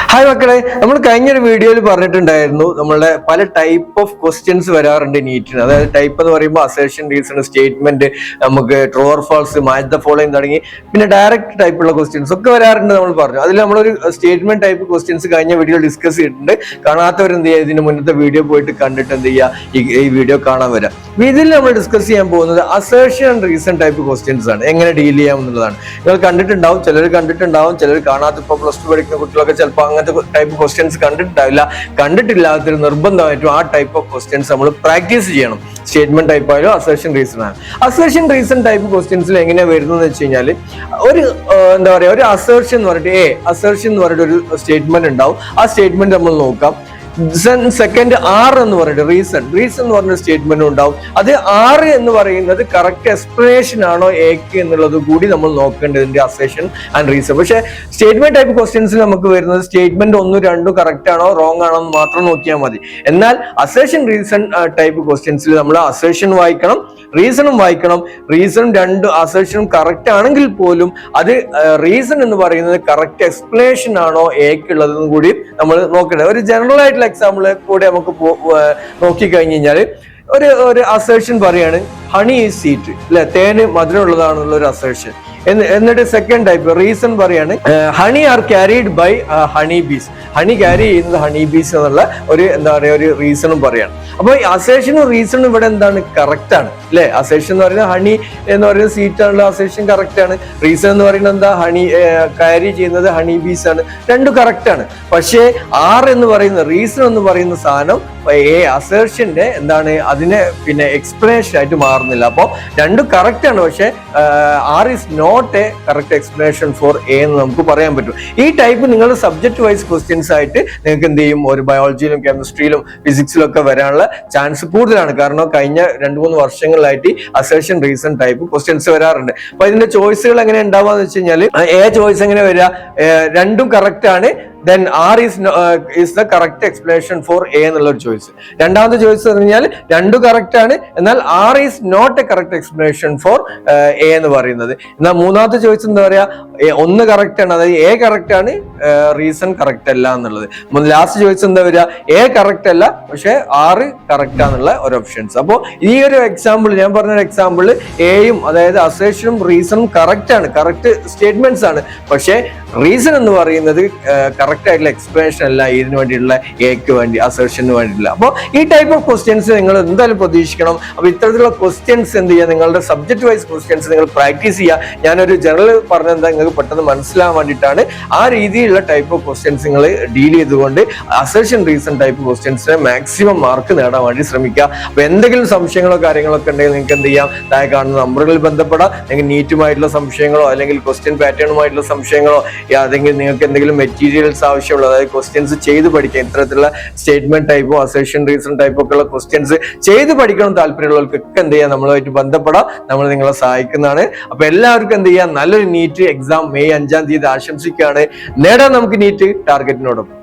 Hi മക്കളെ, നമ്മൾ കഴിഞ്ഞൊരു വീഡിയോയിൽ പറഞ്ഞിട്ടുണ്ടായിരുന്നു നമ്മളുടെ പല ടൈപ്പ് ഓഫ് ക്വസ്റ്റ്യൻസ് വരാറുണ്ട് നീറ്റിന്. അതായത് ടൈപ്പ് എന്ന് പറയുമ്പോൾ അസേഷൻ, റീസൺ, സ്റ്റേറ്റ്മെന്റ്, നമുക്ക് true or false, match the following തുടങ്ങി പിന്നെ ഡയറക്റ്റ് ടൈപ്പുള്ള ക്വസ്റ്റ്യൻസ് ഒക്കെ വരാറുണ്ട് നമ്മൾ പറഞ്ഞു. അതിൽ നമ്മളൊരു സ്റ്റേറ്റ്മെന്റ് ടൈപ്പ് ക്വസ്റ്റ്യൻസ് കഴിഞ്ഞ വീഡിയോ ഡിസ്കസ് ചെയ്തിട്ടുണ്ട്. കാണാത്തവർ എന്ത് ചെയ്യുക, ഇതിന് മുന്നത്തെ വീഡിയോ പോയിട്ട് കണ്ടിട്ട് എന്ത് ചെയ്യുക, ഈ വീഡിയോ കാണാൻ വരാം. ഇതിൽ നമ്മൾ ഡിസ്കസ് ചെയ്യാൻ പോകുന്നത് assertion and reason type questions ആണ്. എങ്ങനെ ഡീൽ ചെയ്യാം എന്നുള്ളതാണ്. നിങ്ങൾ കണ്ടിട്ടുണ്ടാവും, ചിലർ കണ്ടിട്ടുണ്ടാവും, ചിലർ കാണാത്ത. ഇപ്പോൾ പ്ലസ് ടു പഠിക്കുന്ന കുട്ടികളൊക്കെ ചിലപ്പോൾ അങ്ങനത്തെ ടൈപ്പ് ക്വസ്റ്റ്യൻസ് കണ്ടിട്ടുണ്ടാവില്ല. കണ്ടിട്ടില്ലാത്തൊരു നിർബന്ധമായിട്ടും ആ ടൈപ്പ് ഓഫ് ക്വസ്റ്റ്യൻസ് നമ്മൾ പ്രാക്ടീസ് ചെയ്യണം. സ്റ്റേറ്റ്മെന്റ് ടൈപ്പ് ആയാലും അസേഷൻ റീസൺ ആണ്. അസേഷൻ റീസൺ ടൈപ്പ് ക്വസ്റ്റ്യൻസിൽ എങ്ങനെയാ വരുന്നത് വെച്ച് കഴിഞ്ഞാൽ, ഒരു എന്താ പറയുക, ഒരു അസേർഷൻ എന്ന് പറഞ്ഞിട്ട് അസേർഷൻ എന്ന് പറഞ്ഞിട്ട് ഒരു സ്റ്റേറ്റ്മെന്റ് ഉണ്ടാവും. ആ സ്റ്റേറ്റ്മെന്റ് നമ്മൾ നോക്കാം. സെക്കൻഡ് ആർ എന്ന് പറഞ്ഞിട്ട് റീസൺ എന്ന് പറഞ്ഞ സ്റ്റേറ്റ്മെന്റ് ഉണ്ടാവും. അത് ആർ എന്ന് പറയുന്നത് കറക്റ്റ് എക്സ്പ്ലനേഷൻ ആണോ എക്ക് എന്നുള്ളത് കൂടി നമ്മൾ നോക്കേണ്ടതിന്റെ അസേഷൻ ആൻഡ് റീസൺ. പക്ഷെ സ്റ്റേറ്റ്മെന്റ് ടൈപ്പ് ക്വസ്റ്റ്യൻസിൽ നമുക്ക് വരുന്നത് സ്റ്റേറ്റ്മെന്റ് 1, 2 കറക്റ്റ് ആണോ റോങ് ആണോ എന്ന് മാത്രം നോക്കിയാൽ മതി. എന്നാൽ അസേഷൻ റീസൺ ടൈപ്പ് ക്വസ്റ്റ്യൻസിൽ നമ്മൾ അസേഷൻ വായിക്കണം, റീസണും വായിക്കണം. റീസണും 2 അസേഷനും കറക്റ്റ് ആണെങ്കിൽ പോലും അത് റീസൺ എന്ന് പറയുന്നത് കറക്റ്റ് എക്സ്പ്ലനേഷൻ ആണോ എക്കുള്ളതെന്നും കൂടി നമ്മൾ നോക്കേണ്ടത്. ഒരു ജനറൽ ആയിട്ടുള്ള എക്സാമ്പിൾ കൂടെ നമുക്ക് നോക്കി കഴിഞ്ഞു കഴിഞ്ഞാല്, ഒരു അസേർഷൻ പറയാണ് ഹണി ഈസ് സ്വീറ്റ്, അല്ലെ, തേന് മധുരമുള്ളതാണെന്നുള്ള ഒരു അസേർഷൻ. എന്നിട്ട് സെക്കൻഡ് ടൈപ്പ് റീസൺ പറയാണ് honey are carried by honey bees, honey carry ചെയ്യുന്നത് ഹണി ബീസ് എന്നുള്ള ഒരു എന്താ പറയുക ഒരു റീസണും പറയാണ്. അപ്പൊ അസേഷനും റീസണും ഇവിടെ എന്താണ്, കറക്റ്റ് ആണ്, അല്ലെ. അസേഷൻ എന്ന് പറയുന്നത് ഹണി എന്ന് പറയുന്നത് സ്വീറ്റ് ആണല്ലോ, അസേഷൻ കറക്റ്റ് ആണ്. റീസൺ എന്ന് പറയുന്നത് എന്താ, ഹണി ക്യാരി ചെയ്യുന്നത് ഹണി ബീസ് ആണ്. രണ്ടും കറക്റ്റ് ആണ്. പക്ഷേ ആർ എന്ന് പറയുന്ന റീസൺ എന്ന് പറയുന്ന സാധനം അസേർഷന്റെ എന്താണ്, അതിനെ പിന്നെ എക്സ്പ്ലനേഷൻ ആയിട്ട് മാറുന്നില്ല. അപ്പോൾ രണ്ടും കറക്റ്റ് ആണ്. പക്ഷെ R is not a correct explanation for A എന്ന് നമുക്ക് പറയാൻ പറ്റും. ഈ ടൈപ്പ് നിങ്ങളുടെ സബ്ജക്ട് വൈസ് ക്വസ്റ്റ്യൻസ് ആയിട്ട് നിങ്ങൾക്ക് എന്ത് ചെയ്യും, ഒരു ബയോളജിയിലും കെമിസ്ട്രിയിലും ഫിസിക്സിലും ഒക്കെ വരാനുള്ള ചാൻസ് കൂടുതലാണ്. കാരണം കഴിഞ്ഞ 2-3 വർഷങ്ങളിലായിട്ട് അസേഷൻ റീസൺ ടൈപ്പ് ക്വസ്റ്റ്യൻസ് വരാറുണ്ട്. അപ്പൊ ഇതിന്റെ ചോയ്സുകൾ എങ്ങനെ ഉണ്ടാവാന്ന് വെച്ച് കഴിഞ്ഞാൽ, ചോയ്സ് എങ്ങനെ വരിക, രണ്ടും കറക്റ്റ് ആണ്, then R is the correct explanation for A എന്നുള്ള ഒരു ചോയ്സ്. രണ്ടാമത്തെ ചോയ്സ് പറഞ്ഞാൽ രണ്ടും കറക്റ്റ് ആണ്, എന്നാൽ R is not a correct explanation for A എന്ന് പറയുന്നത്. എന്നാൽ മൂന്നാമത്തെ ചോയ്സ് എന്താ പറയാ, ഒന്ന് കറക്റ്റ് ആണ്, അതായത് A കറക്റ്റ് ആണ്, റീസൺ കറക്റ്റ് അല്ല എന്നുള്ളത്. ലാസ്റ്റ് ചോയ്സ് എന്താ വരിക, A കറക്റ്റ് അല്ല പക്ഷെ R കറക്റ്റ് ആണെന്നുള്ള ഒരു ഓപ്ഷൻസ്. അപ്പോൾ ഈ ഒരു എക്സാമ്പിൾ, ഞാൻ പറഞ്ഞ എക്സാമ്പിൾ എയും അതായത് അസേഷനും റീസണും കറക്റ്റ് ആണ്, കറക്റ്റ് സ്റ്റേറ്റ്മെന്റ്സ് ആണ്. പക്ഷെ റീസൺ എന്ന് പറയുന്നത് കറക്റ്റ് ആയിട്ടുള്ള എക്സ്പ്ലനേഷൻ അല്ല ഇതിനു വേണ്ടിയിട്ടുള്ള എക്ക് വേണ്ടി, അസേർഷന് വേണ്ടിയില്ല. അപ്പോൾ ഈ ടൈപ്പ് ഓഫ് ക്വസ്റ്റ്യൻസ് നിങ്ങൾ എന്തായാലും പ്രതീക്ഷിക്കണം. അപ്പൊ ഇത്തരത്തിലുള്ള ക്വസ്റ്റ്യൻസ് എന്ത് ചെയ്യുക, നിങ്ങളുടെ സബ്ജക്ട് വൈസ് ക്വസ്റ്റ്യൻസ് നിങ്ങൾ പ്രാക്ടീസ് ചെയ്യുക. ഞാനൊരു ജനറൽ പറഞ്ഞെന്താ നിങ്ങൾക്ക് പെട്ടെന്ന് മനസ്സിലാവാൻ വേണ്ടിയിട്ടാണ്. ആ രീതിയിലുള്ള ടൈപ്പ് ഓഫ് ക്വസ്റ്റ്യൻസ് നിങ്ങൾ ഡീൽ ചെയ്തുകൊണ്ട് അസേർഷൻ റീസൺ ടൈപ്പ് ക്വസ്റ്റ്യൻസിന് മാക്സിമം മാർക്ക് നേടാൻ വേണ്ടി ശ്രമിക്കുക. അപ്പൊ എന്തെങ്കിലും സംശയങ്ങളോ കാര്യങ്ങളൊക്കെ ഉണ്ടെങ്കിൽ നിങ്ങൾക്ക് എന്ത് ചെയ്യാം, താഴെ കാണുന്ന നമ്പറുകളിൽ ബന്ധപ്പെടാം. നിങ്ങൾക്ക് നീറ്റുമായിട്ടുള്ള സംശയങ്ങളോ അല്ലെങ്കിൽ ക്വസ്റ്റ്യൻ പാറ്റേണുമായിട്ടുള്ള സംശയങ്ങളോ, അല്ലെങ്കിൽ നിങ്ങൾക്ക് എന്തെങ്കിലും മെറ്റീരിയൽസ് ആവശ്യമുള്ള, അതായത് ക്വസ്റ്റ്യൻസ് ചെയ്ത് പഠിക്കാം, ഇത്തരത്തിലുള്ള സ്റ്റേറ്റ്മെന്റ് ടൈപ്പോ അസേഷൻ റീസൺ ടൈപ്പോ ഒക്കെ ഉള്ള ക്വസ്റ്റ്യൻസ് ചെയ്ത് പഠിക്കണം താല്പര്യമുള്ളവർക്കൊക്കെ എന്ത് ചെയ്യാം, നമ്മളുമായിട്ട് ബന്ധപ്പെടാം. നമ്മൾ നിങ്ങളെ സഹായിക്കുന്നതാണ്. അപ്പൊ എല്ലാവർക്കും എന്ത് ചെയ്യാം, നല്ലൊരു നീറ്റ് എക്സാം മെയ് 5-ാം തീയതി ആശംസിക്കുകയാണ്. നേടാൻ നമുക്ക് നീറ്റ് ടാർഗറ്റിനോടൊപ്പം.